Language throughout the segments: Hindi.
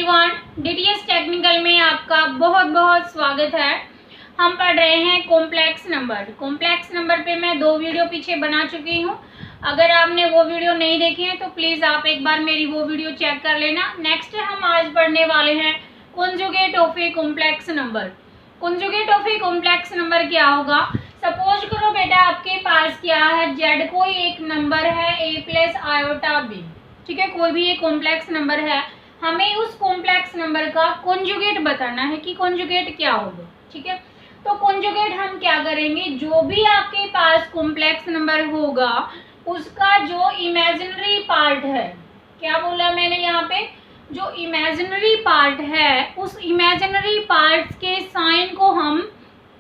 एवरीवन, डीटीएस टेक्निकल में आपका बहुत बहुत स्वागत है। हम पढ़ रहे हैं कॉम्प्लेक्स नंबर। कॉम्प्लेक्स नंबर पे मैं 2 वीडियो पीछे बना चुकी हूँ। अगर आपने वो वीडियो नहीं देखी है तो प्लीज़ आप एक बार मेरी वो वीडियो चेक कर लेना। नेक्स्ट हम आज पढ़ने वाले हैं conjugate of a complex number. Conjugate of a complex number क्या होगा? सपोज करो बेटा आपके पास क्या है, जेड कोई एक नंबर है ए प्लस आयोटा बी, ठीक है, कोई भी एक कॉम्प्लेक्स नंबर है। हमें उस कॉम्प्लेक्स नंबर का कॉन्जुगेट बताना है कि कॉन्जुगेट क्या होगा, ठीक है। तो कॉन्जुगेट हम क्या करेंगे, जो भी आपके पास कॉम्प्लेक्स नंबर होगा उसका जो इमेजिनरी पार्ट है, क्या बोला मैंने यहाँ पे, जो इमेजिनरी पार्ट है उस इमेजिनरी पार्ट्स के साइन को हम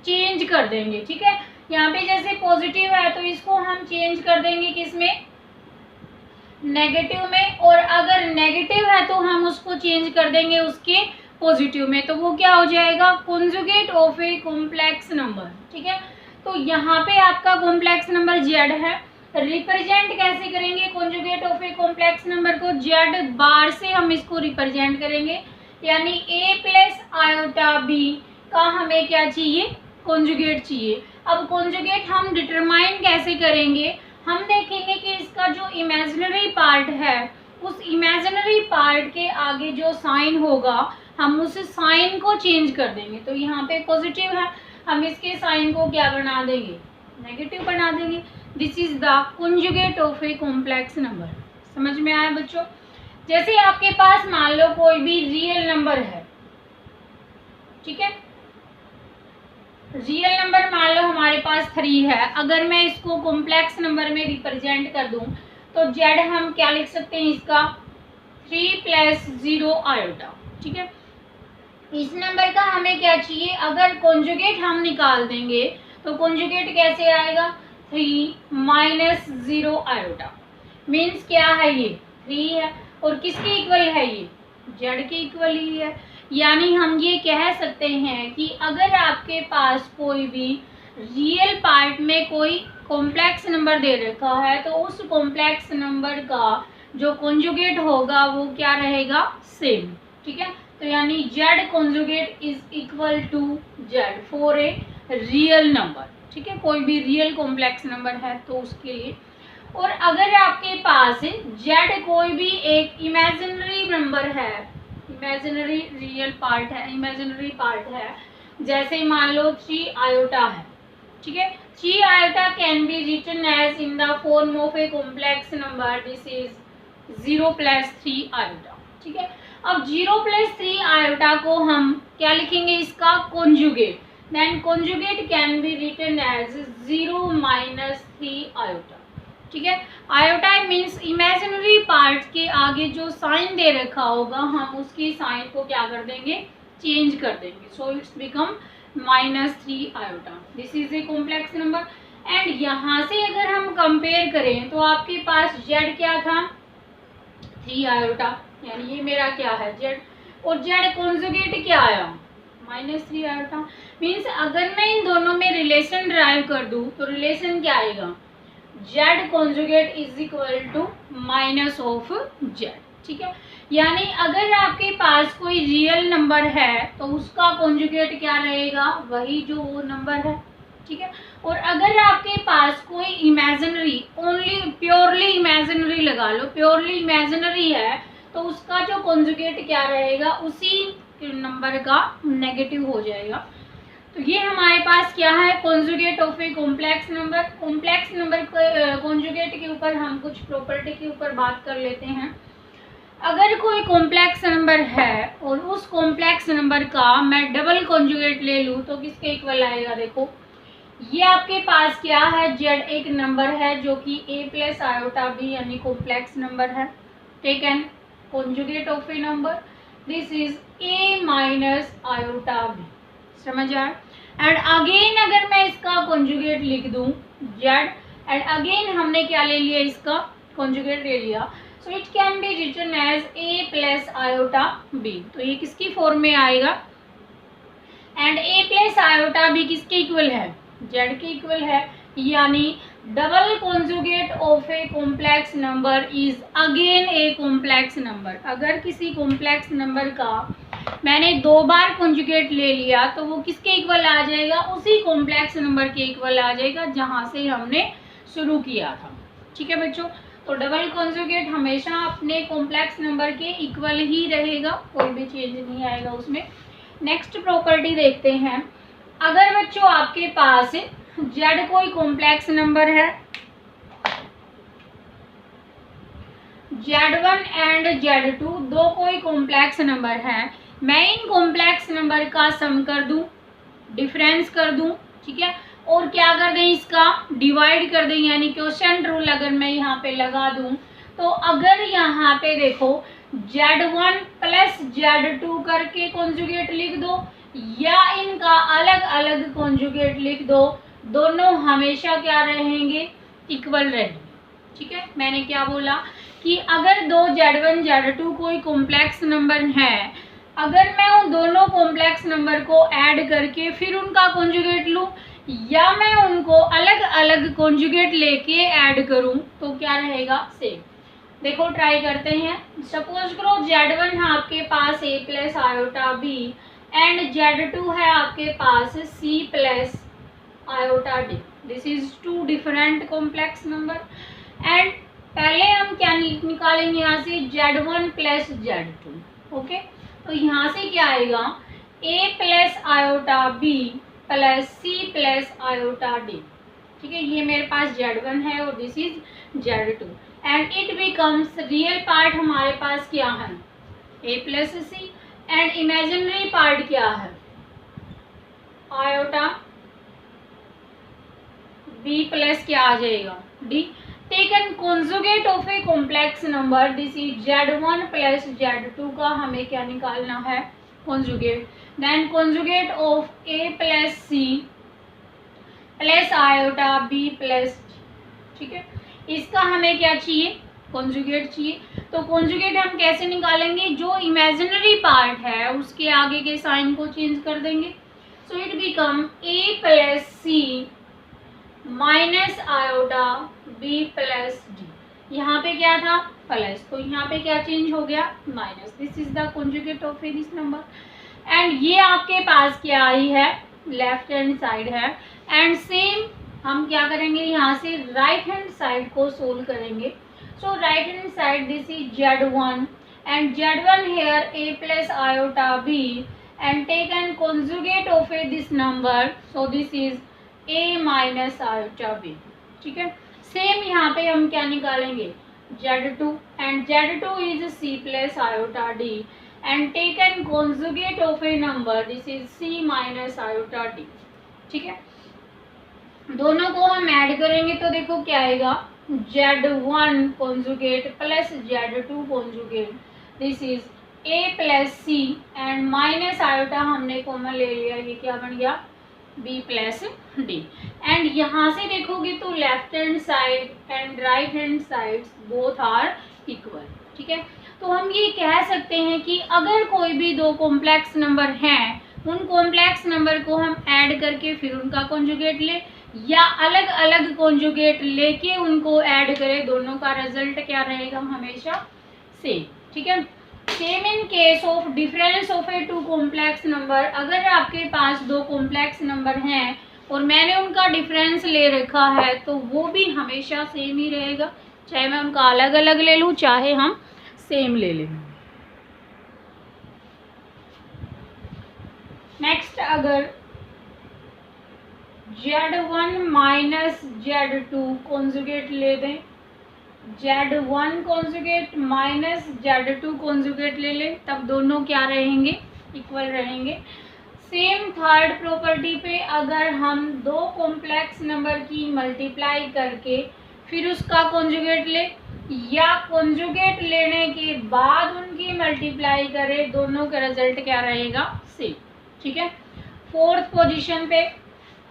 चेंज कर देंगे, ठीक है। यहाँ पे जैसे पॉजिटिव है तो इसको हम चेंज कर देंगे किसमें, नेगेटिव में, और अगर नेगेटिव है तो हम उसको चेंज कर देंगे उसके पॉजिटिव में। तो वो क्या हो जाएगा, conjugate of a complex number, ठीक है। तो यहाँ पे आपका कॉम्प्लेक्स नंबर जेड है। रिप्रेजेंट कैसे करेंगे conjugate of a complex number को, जेड बार से हम इसको रिप्रेजेंट करेंगे, यानी ए प्लस आयोटा बी का हमें क्या चाहिए, कॉन्जुगेट चाहिए। अब कॉन्जुगेट हम डिटरमाइन कैसे करेंगे, हम देखेंगे कि इसका जो इमेजिनरी पार्ट है उस इमेजिनरी पार्ट के आगे जो साइन होगा हम उस साइन को चेंज कर देंगे। तो यहाँ पे पॉजिटिव है, हम इसके साइन को क्या बना देंगे, नेगेटिव बना देंगे। This is the conjugate of a complex number. समझ में आया बच्चों? जैसे आपके पास मान लो कोई भी रियल नंबर है, ठीक है, रियल नंबर मान लो हमारे पास 3 है। अगर मैं इसको कॉम्प्लेक्स नंबर में रिप्रेजेंट कर दूं तो जेड हम क्या लिख सकते हैं, इसका 3 + 0 आयोटा, ठीक है। इस नंबर का हमें क्या चाहिए, अगर कॉन्जुगेट हम निकाल देंगे तो कॉन्जुगेट कैसे आएगा, 3 - 0 आयोटा। मीन्स क्या है, ये 3 है और किसके इक्वल है, ये जेड के इक्वल ही है। यानी हम ये कह सकते हैं कि अगर आपके पास कोई भी रियल पार्ट में कोई कॉम्प्लेक्स नंबर दे रखा है तो उस कॉम्प्लेक्स नंबर का जो कॉन्जुगेट होगा वो क्या रहेगा, सेम, ठीक है। तो यानी z conjugate is equal to z for a real number, ठीक है, कोई भी रियल कॉम्प्लेक्स नंबर है तो उसके लिए। और अगर आपके पास जेड कोई भी एक इमेजिनरी नंबर है, इमेजिनरी रियल पार्ट है, इमेजिनरी पार्ट है, जैसे मान लो 3 आयोटा है, ठीक है। 3 iota can be written as in the form of a complex number, this is 0 + 3 iota, ठीक है। अब 0 + 3 आयोटा को हम क्या लिखेंगे, इसका conjugate. Then conjugate can be written as 0 - 3 iota, ठीक है। आयोटा मीन्स इमेजिनरी पार्ट के आगे जो साइन दे रखा होगा हम उसकी साइन को क्या कर देंगे, चेंज कर देंगे। So it's become -3 iota. This is A complex number. And यहाँ से अगर हम कंपेयर करें तो आपके पास जेड क्या था, 3 आयोटा, यानी ये मेरा क्या है जेड, और जेड कॉन्जुगेट क्या आया, -3 आयोटा। मीन्स अगर मैं इन दोनों में रिलेशन ड्राइव कर दूं तो रिलेशन क्या आएगा, z conjugate is equal to minus of z, ठीक है। यानी अगर आपके पास कोई रियल नंबर है तो उसका कॉन्जुगेट क्या रहेगा, वही जो वो नंबर है, ठीक है। और अगर आपके पास कोई इमेजिनरी, ओनली प्योरली इमेजिनरी लगा लो, प्योरली इमेजिनरी है तो उसका जो कॉन्जुगेट क्या रहेगा, उसी नंबर का नेगेटिव हो जाएगा। तो ये हमारे पास क्या है, conjugate of a complex number. Complex number conjugate के ऊपर हम कुछ प्रॉपर्टी के ऊपर बात कर लेते हैं। अगर कोई कॉम्प्लेक्स नंबर है और उस कॉम्प्लेक्स नंबर का मैं डबल कॉन्जुगेट ले लूँ तो किसके इक्वल आएगा, देखो ये आपके पास क्या है, जेड एक नंबर है जो कि ए प्लस आयोटा बी यानी कॉम्प्लेक्स नंबर है। Take an conjugate of a number, this is a minus iota b. समझ आए? एंड अगेन अगर मैं इसका कॉन्जुगेट लिख दूं जेड, एंड अगेन हमने क्या ले लिया, इसका कॉन्जुगेट ले लिया, so it can be written as a plus iota b. तो ये किसकी फॉर्म में आएगा, and a plus iota b किसके इक्वल है, जेड के इक्वल है। यानी double conjugate of a complex number is again a complex number. अगर किसी कॉम्प्लेक्स नंबर का मैंने 2 बार कॉन्जुगेट ले लिया तो वो किसके इक्वल आ जाएगा, उसी कॉम्प्लेक्स नंबर के इक्वल आ जाएगा जहां से हमने शुरू किया था। ठीक है बच्चों, तो डबल कॉन्जुगेट हमेशा अपने कॉम्प्लेक्स नंबर के इक्वल ही रहेगा, कोई भी चेंज नहीं आएगा उसमें। नेक्स्ट प्रॉपर्टी देखते हैं। अगर बच्चों आपके पास z कोई कॉम्प्लेक्स नंबर है, z1 एंड z2 दो कोई कॉम्प्लेक्स नंबर है, मैं इन कॉम्प्लेक्स नंबर का सम कर दूं, डिफरेंस कर दूं, ठीक है, और क्या कर दें, इसका डिवाइड कर दें, यानी क्वोशिएंट रूल अगर मैं यहाँ पे लगा दूं तो अगर यहाँ पे देखो z1 प्लस z2 करके कॉन्जुगेट लिख दो या इनका अलग अलग कॉन्जुगेट लिख दो, दोनों हमेशा क्या रहेंगे, इक्वल रहेंगे। ठीक है, मैंने क्या बोला कि अगर दो z1 z2 कोई कॉम्प्लेक्स नंबर है, अगर मैं उन दोनों कॉम्प्लेक्स नंबर को ऐड करके फिर उनका कॉन्जुगेट लूं या मैं उनको अलग अलग कॉन्जुगेट लेके ऐड करूं तो क्या रहेगा, सेम। देखो ट्राई करते हैं। सपोज करो z1 है आपके पास a plus iota b and z2 है आपके पास c plus iota d। This is two different complex number and पहले हम क्या निकालेंगे यहाँ से, z1 प्लस z2। ओके, तो यहाँ से क्या आएगा, a plus iota b plus c plus iota d। ठीक है, ये मेरे पास z1 है और this is z2 and it becomes, real part हमारे पास क्या है, a plus c and imaginary part क्या है, आयोटा b प्लस क्या आ जाएगा, d। Take an conjugate of a complex number, this is z1 plus z2 का हमें क्या निकालना है, conjugate. Then conjugate of a plus c plus iota b plus, ठीक है, इसका हमें क्या चाहिए, कॉन्जुगेट चाहिए। तो कॉन्जुगेट हम कैसे निकालेंगे, जो इमेजिनरी पार्ट है उसके आगे के साइन को चेंज कर देंगे। So it become a plus c minus iota b plus d। यहाँ पे क्या था, प्लस, तो यहाँ पे क्या चेंज हो गया, minus. This is the conjugate of this number and ये आपके पास क्या आई है, लेफ्ट हैंड साइड है एंड सेम हम क्या करेंगे, यहाँ से राइट हैंड साइड को सोल्व करेंगे। So right hand side, this is z1 and z1 here a plus iota b and take an conjugate of this number, so this is a minus iota b। ठीक है, सेम यहाँ पे हम क्या निकालेंगे, z2 and z2 is c plus iota d and take an conjugate of a number, this is c minus iota d। ठीक है, दोनों को हम ऐड करेंगे तो देखो क्या आएगा, z1 conjugate plus z2 conjugate, this is a plus c and minus iota हमने कॉमन ले लिया, ये क्या बन गया, b प्लस d। एंड यहाँ से देखोगे तो left hand side and right hand side both are equal. ठीक है, तो हम ये कह सकते हैं कि अगर कोई भी दो कॉम्प्लेक्स नंबर हैं, उन कॉम्प्लेक्स नंबर को हम ऐड करके फिर उनका कॉन्जुगेट ले या अलग अलग कॉन्जुगेट लेके उनको ऐड करें, दोनों का रिजल्ट क्या रहेगा, हमेशा सेम। ठीक है, same in case of difference of a two complex number. अगर आपके पास दो कॉम्प्लेक्स नंबर हैं और मैंने उनका डिफरेंस ले रखा है तो वो भी हमेशा सेम ही रहेगा, चाहे मैं उनका अलग अलग ले लूँ चाहे हम सेम ले लें। नेक्स्ट, अगर z1 माइनस z2 कॉन्जुगेट ले दें, z1 conjugate minus z2 conjugate ले लें, तब दोनों क्या रहेंगे, इक्वल रहेंगे। सेम थर्ड प्रॉपर्टी पे अगर हम दो कॉम्प्लेक्स नंबर की मल्टीप्लाई करके फिर उसका कॉन्जुगेट ले या कॉन्जुगेट लेने के बाद उनकी मल्टीप्लाई करें, दोनों का रिजल्ट क्या रहेगा, सेम। ठीक है, फोर्थ पोजीशन पे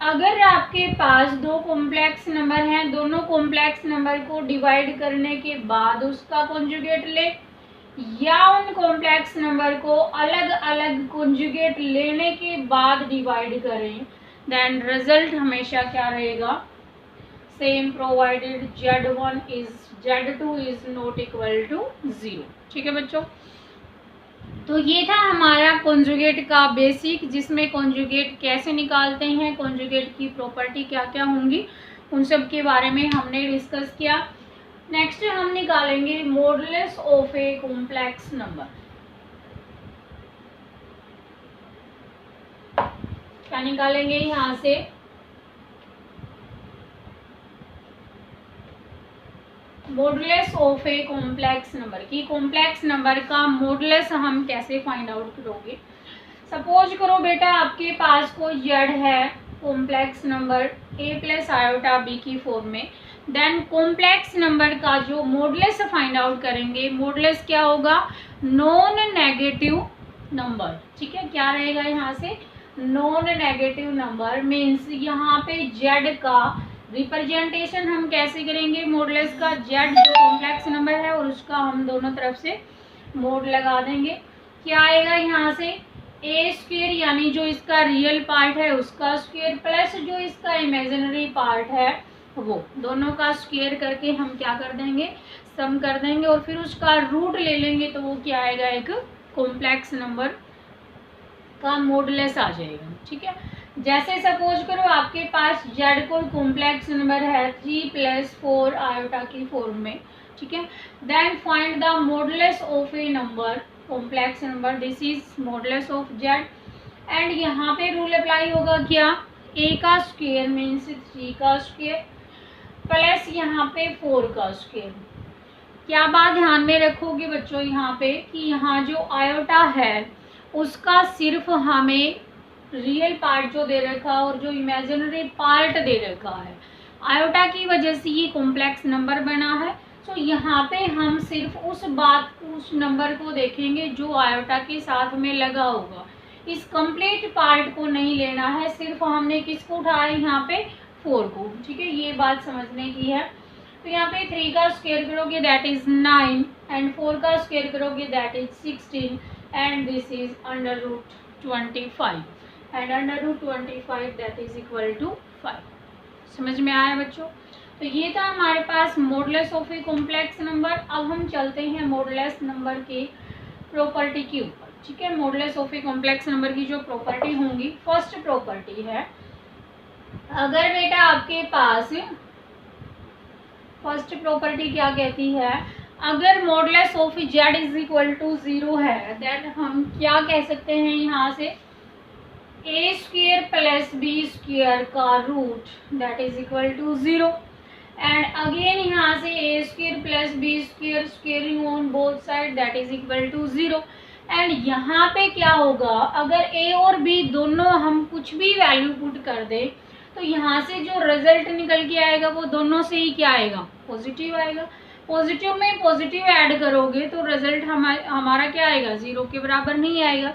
अगर आपके पास दो कॉम्प्लेक्स नंबर हैं, दोनों कॉम्प्लेक्स नंबर को डिवाइड करने के बाद उसका कॉन्जुगेट ले या उन कॉम्प्लेक्स नंबर को अलग अलग कॉन्जुगेट लेने के बाद डिवाइड करें, देन रिजल्ट हमेशा क्या रहेगा, same provided Z2 is not equal to 0। ठीक है बच्चों, तो ये था हमारा कॉन्जुगेट का बेसिक, जिसमें कॉन्जुगेट कैसे निकालते हैं, कॉन्जुगेट की प्रॉपर्टी क्या क्या होंगी, उन सब के बारे में हमने डिस्कस किया। नेक्स्ट हम निकालेंगे modulus of a complex number. क्या निकालेंगे यहाँ से, modulus of a complex number की, कॉम्प्लेक्स नंबर का मॉडुलस हम कैसे फाइंड आउट करोगे। सपोज करो बेटा आपके पास कोई जेड है complex number a plus iota b की फॉर्म में, देन कॉम्प्लेक्स नंबर का जो मॉडुलस फाइंड आउट करेंगे, मॉडुलस क्या होगा, नॉन नेगेटिव नंबर। ठीक है, क्या रहेगा यहाँ से, नॉन नेगेटिव नंबर मीन्स यहाँ पे जेड का रिप्रेजेंटेशन हम कैसे करेंगे, मॉडुलस का, जेड जो कॉम्प्लेक्स नंबर है और उसका हम दोनों तरफ से मोड लगा देंगे। क्या आएगा यहाँ से, ए स्क्वायर यानी जो इसका रियल पार्ट है उसका स्क्वायर प्लस जो इसका इमेजिनरी पार्ट है वो, दोनों का स्क्वायर करके हम क्या कर देंगे, सम कर देंगे और फिर उसका रूट ले लेंगे, तो वो क्या आएगा, एक कॉम्प्लेक्स नंबर का मॉडुलस आ जाएगा। ठीक है, जैसे सपोज करो आपके पास जेड कोई कॉम्प्लेक्स नंबर है 3 + 4 आयोटा की फॉर्म में। ठीक है, then find the modulus of a number, complex number, this is modulus of z. And यहाँ पे रूल अप्लाई होगा क्या, ए का स्क्वायर मीन्स 3 का स्क्वायर प्लस यहाँ पे 4 का स्क्वायर। क्या बात ध्यान में रखोगे बच्चों यहाँ पे कि यहाँ जो आयोटा है उसका सिर्फ हमें रियल पार्ट जो दे रखा है और जो इमेजिनरी पार्ट दे रखा है, आयोटा की वजह से ये कॉम्प्लेक्स नंबर बना है। तो यहाँ पे हम सिर्फ उस नंबर को देखेंगे जो आयोटा के साथ में लगा होगा, इस कंप्लीट पार्ट को नहीं लेना है, सिर्फ हमने किसको उठाया यहाँ पे 4 को। ठीक है, ये बात समझने की है। तो यहाँ पे 3 का स्क्वायर करोगे दैट इज 9 एंड 4 का स्क्वायर करोगे that is 16 and this is √25 and √25 that is equal to 5। समझ में आया बच्चों, तो ये था हमारे पास modulus of a complex number. अब हम चलते हैं मॉडुलस नंबर के प्रॉपर्टी के ऊपर। ठीक है, modulus of a complex number की जो प्रॉपर्टी होंगी, फर्स्ट प्रॉपर्टी है, अगर बेटा आपके पास फर्स्ट प्रॉपर्टी क्या कहती है, अगर modulus of z is equal to 0 है, देन हम क्या कह सकते हैं यहाँ से, a square plus b square का root that is equal to 0 and again यहाँ से a square plus b square squaring on both side that is equal to 0। And यहाँ पे क्या होगा, अगर ए और बी दोनों हम कुछ भी वैल्यू पुट कर दें तो यहाँ से जो रिजल्ट निकल के आएगा वो दोनों से ही क्या आएगा, पॉजिटिव आएगा। पॉजिटिव में पॉजिटिव ऐड करोगे तो रिजल्ट हमारा क्या आएगा, 0 के बराबर नहीं आएगा।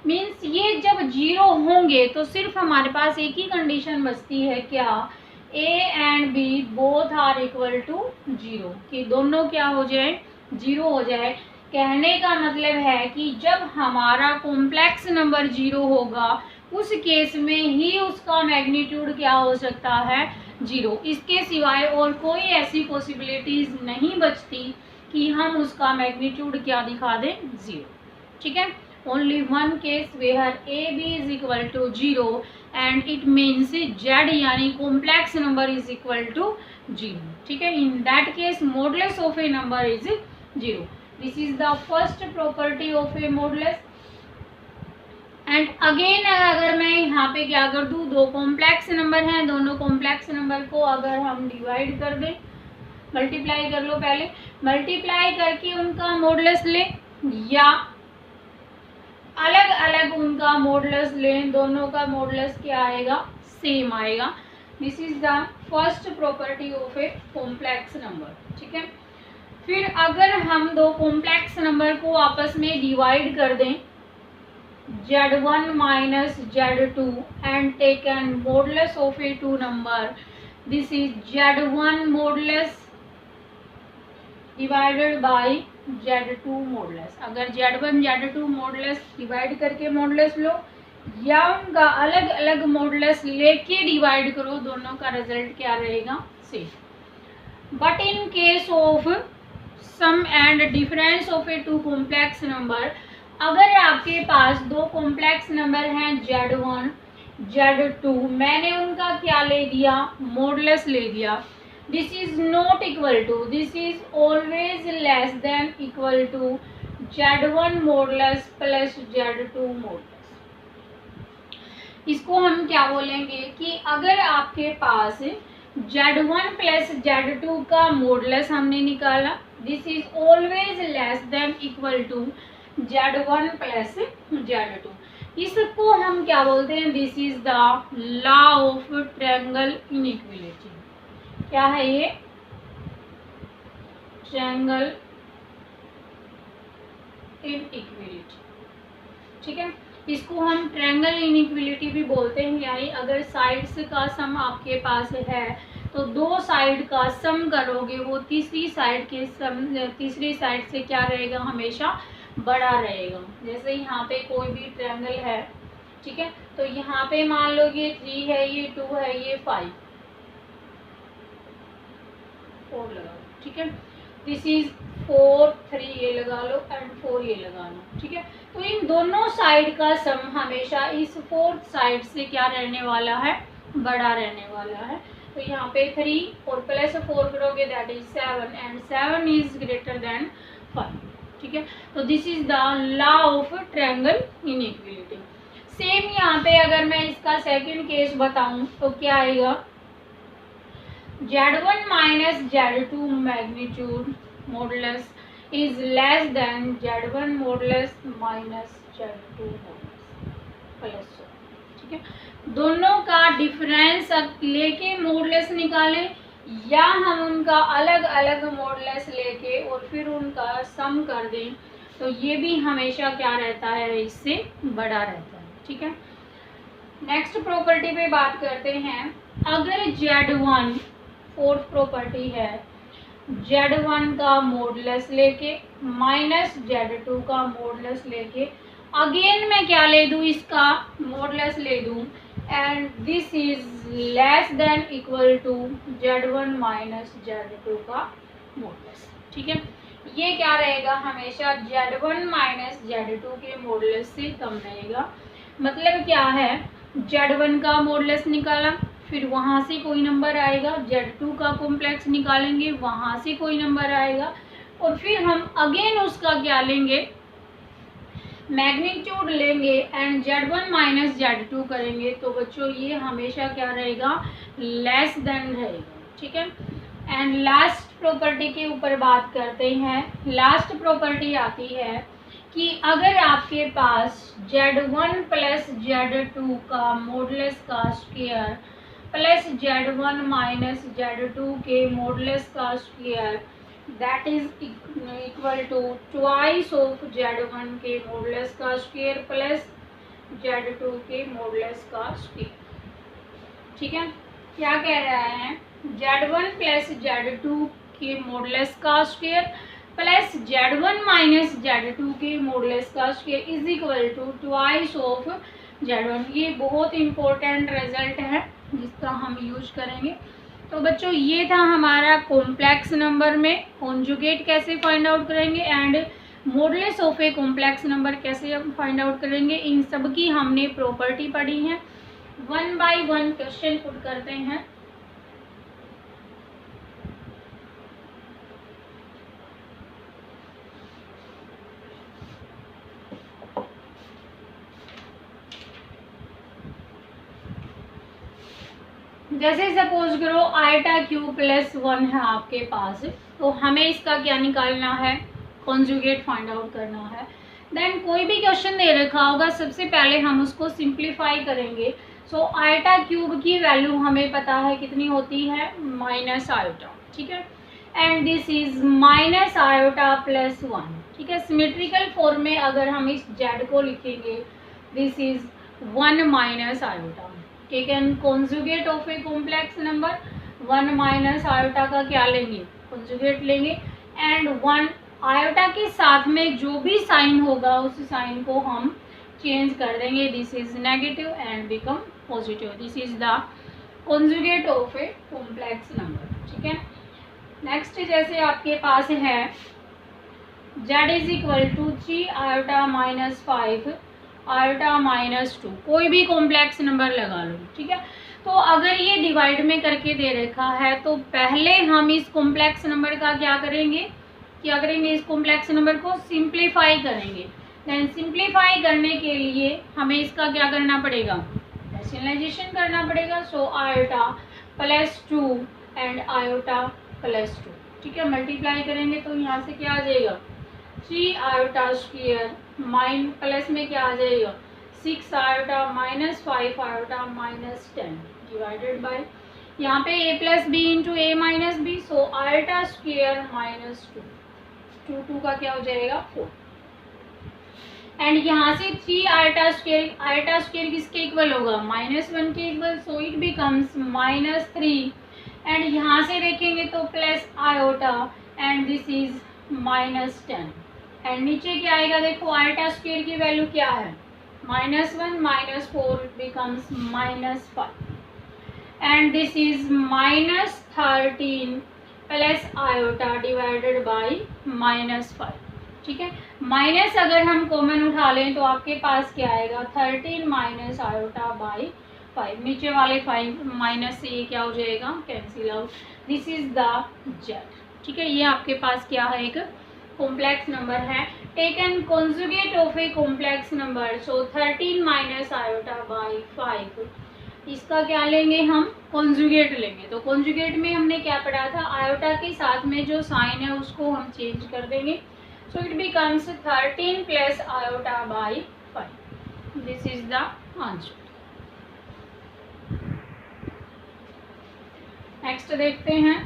मीन्स ये जब 0 होंगे तो सिर्फ हमारे पास एक ही कंडीशन बचती है, क्या, a and b both are equal to 0, कि दोनों क्या हो जाए, 0 हो जाए। कहने का मतलब है कि जब हमारा कॉम्प्लेक्स नंबर 0 होगा उस केस में ही उसका मैग्नीट्यूड क्या हो सकता है, 0। इसके सिवाय और कोई ऐसी पॉसिबिलिटीज नहीं बचती कि हम उसका मैग्नीट्यूड क्या दिखा दें, 0। ठीक है, only one case where AB is equal to 0 and it means Z यानी complex number is equal to 0। ठीक है, in that case modulus of a number is 0। This is the first property of a modulus। And again अगर मैं यहाँ पे क्या कर दूँ, दो कॉम्प्लेक्स नंबर हैं, दोनों कॉम्प्लेक्स नंबर को अगर हम डिवाइड कर दें, मल्टीप्लाई कर लो, पहले मल्टीप्लाई करके उनका मॉडुलस ले या अलग अलग उनका मॉडुलस लें, दोनों का मॉडुलस क्या आएगा, सेम आएगा। This is the first property of a complex number. ठीक है, फिर अगर हम दो कॉम्प्लेक्स नंबर को आपस में डिवाइड कर दें, Z1 minus Z2 and take an modulus of a two number, this is Z1 modulus divided by Z2 modulus। अगर Z1 Z2 modulus डिवाइड करके मॉडुलस लो या उनका अलग अलग मॉडुलस लेके डिवाइड करो, दोनों का रिजल्ट क्या रहेगा, से। But in case of sum and difference of a two complex number, अगर आपके पास दो कॉम्प्लेक्स नंबर हैं Z1 Z2, मैंने उनका क्या ले दिया, मॉडुलस ले दिया। This is not equal to, this is always less than equal to Z1 modulus plus Z2 modulus. इसको हम क्या बोलेंगे कि अगर आपके पास Z1 प्लस Z2 का मॉडुलस हमने निकाला, this is always less than equal to Z1 plus Z2, इसको हम क्या बोलते हैं, this is the law of triangle inequality. क्या है ये, ट्रायंगल इनइक्वालिटी, ठीक है। इसको हम ट्रायंगल इनइक्वालिटी भी बोलते हैं, यानी अगर साइड्स का सम आपके पास है तो दो साइड का सम करोगे वो तीसरी साइड से क्या रहेगा, हमेशा बड़ा रहेगा। जैसे यहाँ पे कोई भी ट्रायंगल है, ठीक है, तो यहाँ पे मान लो ये 3 है, ये 2 है, ये 5, 4 लगा लो, ठीक है। दिस इज 4 3 ये लगा लो एंड 4 ये लगा लो, ठीक है। तो इन दोनों साइड का सम हमेशा इस फोर्थ साइड से क्या रहने वाला है, बड़ा रहने वाला है। तो यहाँ पे 3 और प्लस 4 करोगे that is 7 and 7 is greater than 5, ठीक है। तो this is the law of triangle inequality. Same यहाँ पे अगर मैं इसका सेकंड केस बताऊं तो क्या आएगा, Z1 minus Z2 magnitude modulus is less then Z1 modulus minus Z2 modulus plus, ठीक है। दोनों का डिफरेंस लेके मॉडुलस निकालें या हम उनका अलग अलग मॉडुलस लेके और फिर उनका सम कर दें, तो ये भी हमेशा क्या रहता है, इससे बड़ा रहता है, ठीक है। नेक्स्ट प्रॉपर्टी पे बात करते हैं। अगर Z1 फोर्थ प्रॉपर्टी है, Z1 का मॉडुलस लेके माइनस Z2 का मॉडुलस लेके अगेन मैं क्या ले दूँ, इसका मॉडुलस ले दूँ and this is less than equal to Z1 minus Z2 का मॉडुलस, ठीक है। ये क्या रहेगा, हमेशा Z1 माइनस Z2 के मॉडुलस से कम रहेगा। मतलब क्या है, Z1 का मॉडुलस निकाला, फिर वहाँ से कोई नंबर आएगा, Z2 का कॉम्प्लेक्स निकालेंगे, वहाँ से कोई नंबर आएगा, और फिर हम अगेन उसका क्या लेंगे, मैग्नीट्यूड लेंगे एंड Z1 माइनस Z2 करेंगे। तो बच्चों ये हमेशा क्या रहेगा, लेस देन रहेगा, ठीक है। एंड लास्ट प्रॉपर्टी के ऊपर बात करते हैं। लास्ट प्रॉपर्टी आती है कि अगर आपके पास Z1 प्लस Z2 का मॉडुलस का square plus Z1 minus Z2 के मॉडुलस का square that is equal to twice of Z1 के मॉडुलस का स्क्वायर प्लस Z2 के मॉडुलस का स्क्वायर, ठीक है। क्या कह रहा है, Z1 प्लस Z2 के मॉडुलस का square plus Z1 minus Z2 के मॉडुलस का square is equal to twice of Z1। ये बहुत इंपॉर्टेंट रिजल्ट है जिसका हम यूज करेंगे। तो बच्चों ये था हमारा कॉम्प्लेक्स नंबर में कॉन्जुगेट कैसे फाइंड आउट करेंगे and modulus of a complex number कैसे हम फाइंड आउट करेंगे। इन सब की हमने प्रॉपर्टी पढ़ी है। 1 बाय 1 क्वेश्चन पुट करते हैं। जैसे सपोज करो आयटा क्यूब प्लस 1 है आपके पास, तो हमें इसका क्या निकालना है, कॉन्जुगेट फाइंड आउट करना है। देन कोई भी क्वेश्चन दे रखा होगा, सबसे पहले हम उसको सिंप्लीफाई करेंगे। सो आयटा क्यूब की वैल्यू हमें पता है कितनी होती है, माइनस आयोटा, ठीक है। And this is minus iota plus 1, ठीक है। सिमेट्रिकल फॉर्म में अगर हम इस जेड को लिखेंगे, दिस इज 1 माइनस आयोटा, ठीक है। Conjugate of a complex number 1 minus iota का क्या लेंगे, कॉन्जुगेट लेंगे एंड 1 आयोटा के साथ में जो भी साइन होगा उस साइन को हम चेंज कर देंगे। This is negative and become positive. This is the conjugate of a complex number. ठीक है। नेक्स्ट जैसे आपके पास है z is equal to 3 iota minus 5 iota minus 2, कोई भी कॉम्प्लेक्स नंबर लगा लो, ठीक है। तो अगर ये डिवाइड में करके दे रखा है तो पहले हम इस कॉम्प्लेक्स नंबर का क्या करेंगे इस कॉम्प्लेक्स नंबर को सिंप्लीफाई करेंगे। देन सिंप्लीफाई करने के लिए हमें इसका क्या करना पड़ेगा, रैशनलाइजेशन करना पड़ेगा। So iota plus 2 and iota plus 2, ठीक है। मल्टीप्लाई करेंगे तो यहाँ से क्या आ जाएगा 3 आयोटा स्क्वायर माइन प्लस में क्या आ जाएगा 6 iota minus 5 iota minus 10 divided by यहाँ पे a plus b into a minus b. So iota square minus 2 का क्या हो जाएगा 4 एंड यहाँ से 3 आयोटा स्क्वायर किसके इक्वल होगा -1 के equal. So it becomes -3 and यहाँ से देखेंगे तो plus iota and this is -10 and नीचे क्या आएगा देखो आयोटा स्क्वायर की वैल्यू क्या है -1 -4 becomes -5 and this is -13 plus iota divided by -5, ठीक है। माइनस अगर हम कॉमन उठा लें तो आपके पास क्या आएगा 13 माइनस आयोटा बाई 5, नीचे वाले 5 माइनस से ये क्या हो जाएगा cancel out. This is the Z, ठीक है। ये आपके पास क्या है एक कॉम्प्लेक्स नंबर है। Taken conjugate of a complex number. So 13 minus iota by 5, इसका क्या लेंगे हम कॉन्जुगेट लेंगे। तो कॉन्जुगेट में हमने क्या पढ़ा था आयोटा के साथ में जो साइन है उसको हम चेंज कर देंगे। So it becomes 13 plus iota by 5. This is the answer. Next देखते हैं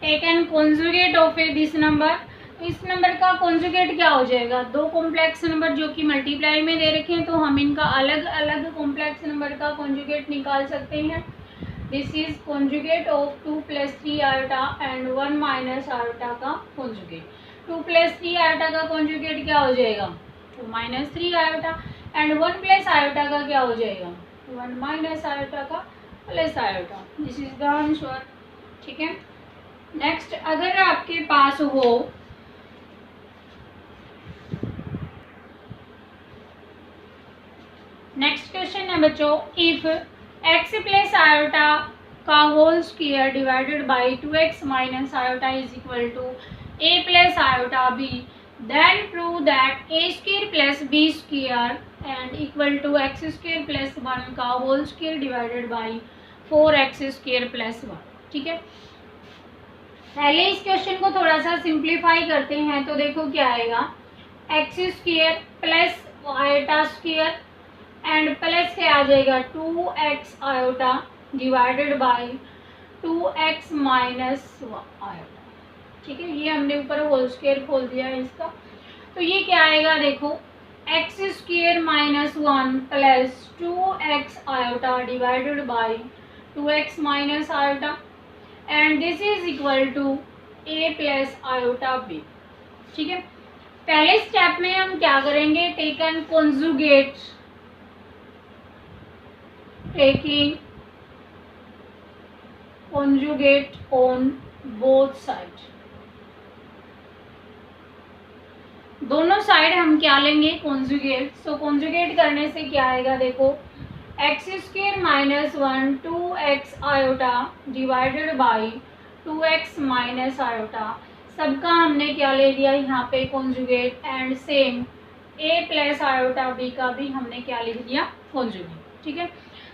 taken conjugate of A this number. तो इस नंबर का कॉन्जुगेट क्या हो जाएगा, दो कॉम्प्लेक्स नंबर जो कि मल्टीप्लाई में दे रखे हैं तो हम इनका अलग अलग कॉम्प्लेक्स नंबर का कॉन्जुगेट निकाल सकते हैं। This is conjugate of 2 + 3 iota and 1 minus iota का कॉन्जुगेट। 2 + 3 आयोटा का कॉन्जुगेट क्या हो जाएगा 2 - 3 आयोटा एंड 1 प्लस आयोटा का क्या हो जाएगा 1 माइनस आयोटा का plus iota. This is the answer, ठीक है। नेक्स्ट अगर आपके पास हो नेक्स्ट क्वेश्चन है बच्चों, इफ x प्लस आयोटा का whole square divided by 2x minus iota is equal to a plus iota b, then prove that a square plus b square and equal to x square plus 1 का whole square divided by 4x square plus 1, ठीक है। पहले इस क्वेश्चन को थोड़ा सा सिंप्लीफाई करते हैं तो देखो क्या आएगा x square plus iota square and plus क्या आ जाएगा 2x iota divided by 2x minus iota, ठीक है। ये हमने ऊपर होल स्क्वायर खोल दिया है इसका। तो ये क्या आएगा देखो x square minus 1 plus 2x iota divided by 2x minus iota and this is equal to a plus iota b, ठीक है। पहले स्टेप में हम क्या करेंगे take an conjugate, taking conjugate on both side, दोनों साइड हम क्या लेंगे कॉन्जुगेट। सो कॉन्जुगेट करने से क्या आएगा देखो x square minus 1 2x iota divided by 2x minus iota, सबका हमने क्या ले लिया यहाँ पे conjugate and same a plus iota b का भी हमने क्या लिख दिया कॉन्जुगेट, ठीक है।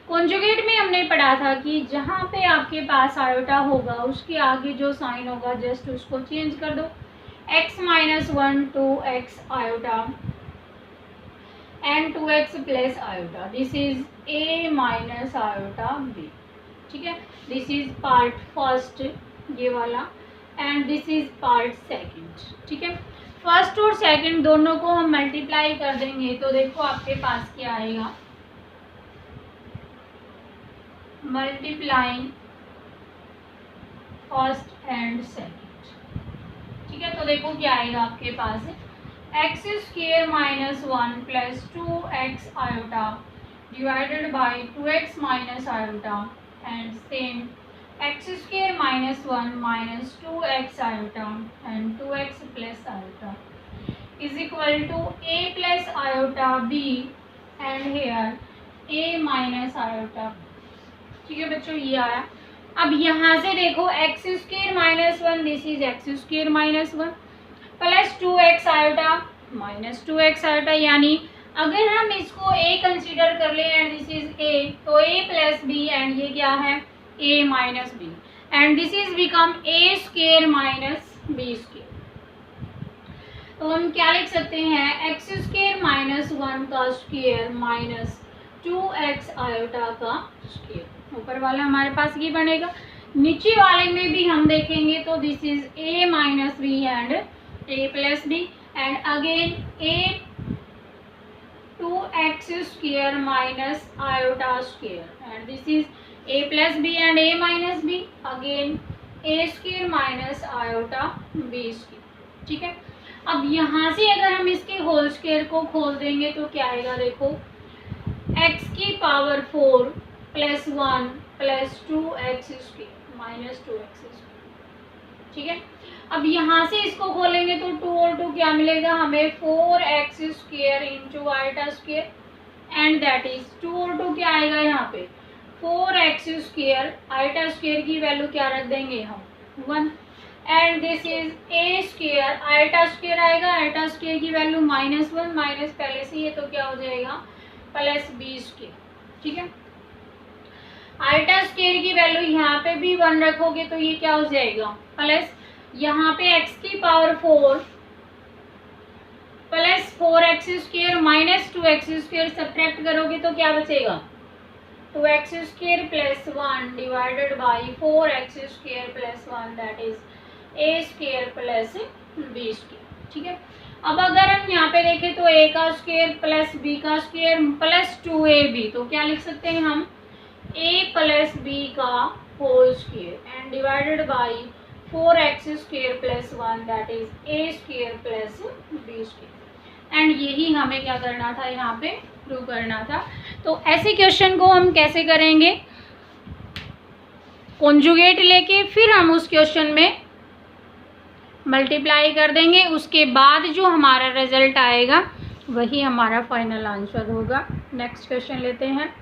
कॉन्जुगेट में हमने पढ़ा था कि जहाँ पे आपके पास आयोटा होगा उसके आगे जो साइन होगा जस्ट उसको चेंज कर दो, x minus 1 2x iota and 2x plus iota, this is a minus iota b, ठीक है। दिस इज पार्ट फर्स्ट ये वाला and this is part second, ठीक है। फर्स्ट और सेकंड दोनों को हम मल्टीप्लाई कर देंगे तो देखो आपके पास क्या आएगा मल्टीप्लाइंग फर्स्ट एंड सेकेंड। ठीक है, तो देखो क्या आएगा आपके पास x square minus 1 plus 2x iota divided by 2x minus iota and same x square minus 1 minus 2x iota and 2x plus iota is equal to a plus iota b and here a minus iota. ठीक है बच्चों, ये आया। अब यहाँ से देखो x square minus 1, this is x square minus 1 plus 2x iota minus 2x iota, यानी अगर हम इसको a कंसीडर कर लें एंड दिस इज a, तो a प्लस b एंड ये क्या है a minus b and this is become a square minus b square. तो हम क्या लिख सकते हैं एक्स स्क्वायर माइनस 1 का स्क्वायर माइनस 2x आयोटा का स्क्वायर। ऊपर वाला हमारे पास ये बनेगा, नीचे वाले में भी हम देखेंगे तो this is a minus b and a plus b and again a 2x square minus iota square and this is a plus b and a minus b again a square minus iota b square. ठीक है, अब यहाँ से अगर हम इसके होल स्क्वायर को खोल देंगे तो क्या आएगा, देखो x की power 4 plus 1 plus 2x square minus 2x square. ठीक है, अब यहाँ से इसको खोलेंगे तो 2 और 2 क्या मिलेगा हमें 4x square into iota square and that is 2 और 2 क्या आएगा यहाँ पे 4x स्क्वायर, आयोटा स्क्वायर की वैल्यू क्या रख देंगे हम 1 and this is a square, iota square आएगा, आयोटा स्क्वायर की वैल्यू माइनस 1 माइनस पहले से ही है तो क्या हो जाएगा प्लस b स्क्वायर। ठीक है, आयोटा स्क्वायर की वैल्यू यहाँ पे भी 1 रखोगे तो ये क्या हो जाएगा प्लस, यहाँ पे x की power 4 plus 4x square minus 2x square subtract करोगे तो क्या बचेगा 2x square plus 1 divided by 4x square plus 1 that is a square plus b square. ठीक है, अब अगर हम यहाँ पे देखें तो a का स्क्वायर प्लस b का स्क्वायर प्लस 2ab, तो क्या लिख सकते हैं हम a प्लस b का whole square and divided by 4x square plus 1 that is a square plus b square and यही हमें क्या करना था यहाँ पे प्रूव करना था। तो ऐसे क्वेश्चन को हम कैसे करेंगे, कॉन्जुगेट लेके फिर हम उस क्वेश्चन में मल्टीप्लाई कर देंगे, उसके बाद जो हमारा रिजल्ट आएगा वही हमारा फाइनल आंसर होगा। नेक्स्ट क्वेश्चन लेते हैं,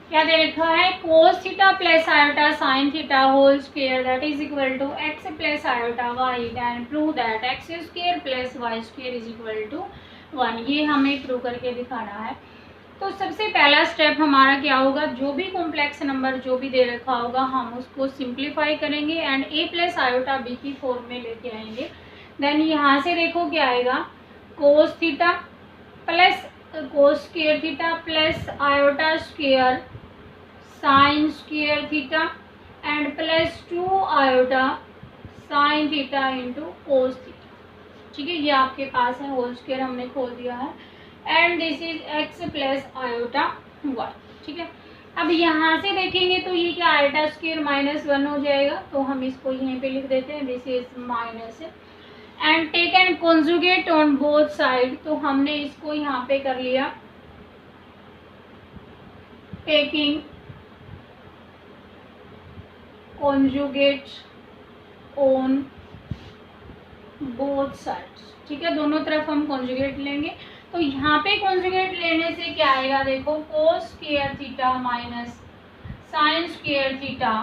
क्या दे रखा है cos theta plus iota sine theta whole square that is equal to x plus iota y and prove that x square plus y square is equal to 1। ये हमें प्रूव करके दिखाना है। तो सबसे पहला स्टेप हमारा क्या होगा, जो भी कॉम्प्लेक्स नंबर जो भी दे रखा होगा हम उसको सिंप्लीफाई करेंगे and a plus iota b की फॉर्म में लेके आएंगे। देन यहाँ से देखो क्या आएगा कोस theta plus cos square theta plus iota square sine square theta and plus 2 iota sine theta into cos theta. ठीक है, ये आपके पास है, होल स्क्वायर हमने खोल दिया है and this is x plus iota y. ठीक है, अब यहाँ से देखेंगे तो ये क्या आयोटा स्क्वायर माइनस 1 हो जाएगा, तो हम इसको यहीं पे लिख देते हैं this is minus and take and conjugate on both side. तो हमने इसको यहाँ पे कर लिया taking conjugate on both sides. ठीक है, दोनों तरफ हम कॉन्जुगेट लेंगे। तो यहाँ पे कॉन्जुगेट लेने से क्या आएगा, देखो cos square theta minus sine square theta,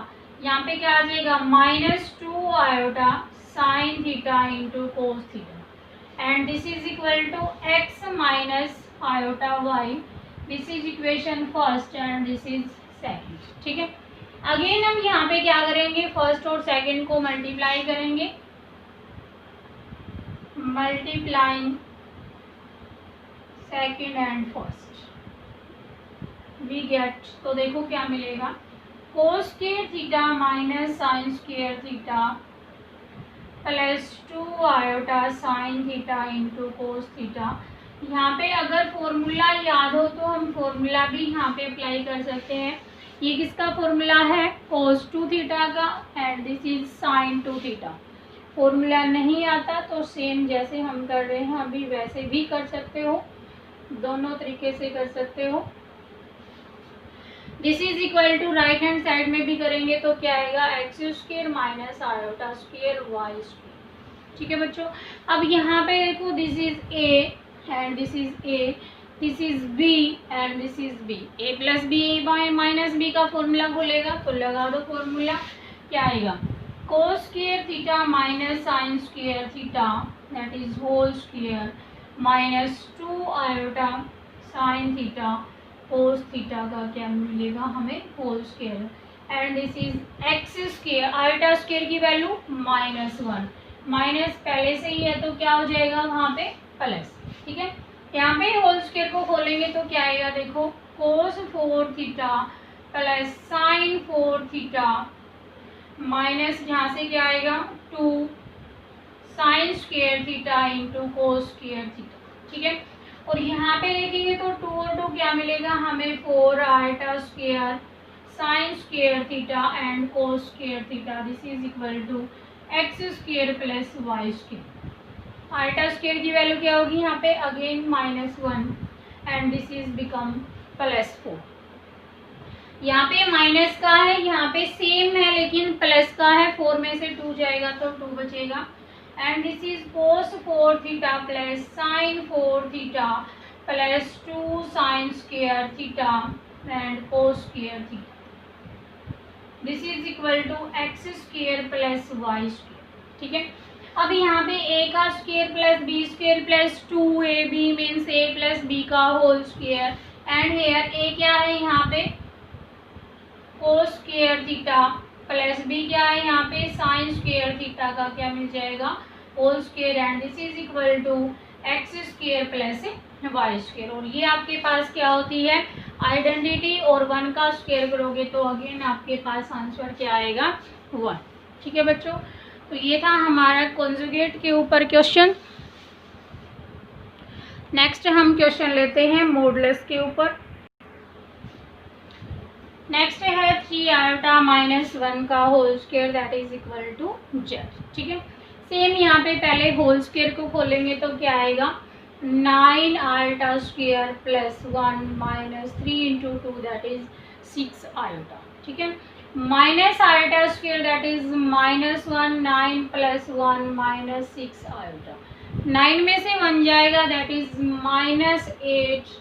यहाँ पे क्या आ जाएगा minus 2 iota sine theta into cos theta and this is equal to x minus iota y. This is equation first and this is second. ठीक है, अगेन हम यहाँ पे क्या करेंगे फर्स्ट और सेकंड को मल्टीप्लाई करेंगे, multiplying second and first we get, तो देखो क्या मिलेगा cos square theta minus sine square theta plus 2 iota sine theta into cos theta यहाँ पे अगर फॉर्मूला याद हो तो हम फॉर्मूला भी यहाँ पे अप्लाई कर सकते हैं। ये किसका फॉर्मूला है, cos 2 थीटा का, and this is sin 2 theta. Formula नहीं आता तो सेम जैसे हम कर रहे हैं अभी वैसे भी कर सकते हो, दोनों तरीके से कर सकते हो। This is equal to right hand side में भी करेंगे तो क्या आएगा, x square minus iota square y square. ठीक है बच्चों, अब यहाँ पे देखो this is a and this is a, this is b and this is b, a plus b by minus b का फॉर्मूला खोलेगा तो लगा दो फॉर्मूला, क्या आएगा, cos square theta minus sine square theta that is whole square minus 2 iota sine theta cos theta का क्या मिलेगा हमें, whole square, and this is x square, iota square की वैल्यू -1, माइनस पहले से ही है तो क्या हो जाएगा वहाँ पे प्लस। ठीक है, यहाँ पे होल स्क्वायर को खोलेंगे तो क्या आएगा, देखो कोस 4 theta plus sign 4 theta minus यहाँ से क्या आएगा 2 साइन स्क्वायर थीटा इंटू कोस स्क्वायर थीटा। ठीक है, और यहाँ पे देखेंगे तो 2 और 2 क्या मिलेगा हमें, 4 iota square sine square theta and cos square theta, this is equal to x square plus y square. Iota square की वैल्यू क्या होगी यहाँ पे, again -1 and this is become +4। यहाँ पे माइनस का है, यहाँ पे सेम है लेकिन प्लस का है, 4 में से 2 जाएगा तो 2 बचेगा, and this is cos 4 theta plus sin 4 theta plus 2 sin square theta and cos square theta, this is equal to x square plus y square। ठीक है, अब यहाँ पे a का square plus b square plus 2ab means a plus b का whole square, and here a क्या है यहाँ पे cos square theta plus b क्या है यहाँ पे sin स्क्वायर थीटा का क्या मिल जाएगा, whole square, and this is equal to x square plus y square. और ये आपके पास क्या होती है आइडेंटिटी, और 1 का स्क्वायर करोगे तो अगेन आपके पास आंसर क्या आएगा 1। ठीक है बच्चों, तो ये था हमारा कॉन्जुगेट के ऊपर क्वेश्चन। नेक्स्ट हम क्वेश्चन लेते हैं मॉडुलस के ऊपर। नेक्स्ट है 3 आयोटा -1 का whole square that is equal to z. ठीक है, सेम यहाँ पे पहले होल स्क्वायर को खोलेंगे तो क्या आएगा 9 iota square plus 1 minus 3 into 2 that is 6 iota. ठीक है, minus iota square that is -1, 9 plus 1 minus 6 iota, 9 में से 1 जाएगा दैट इज -8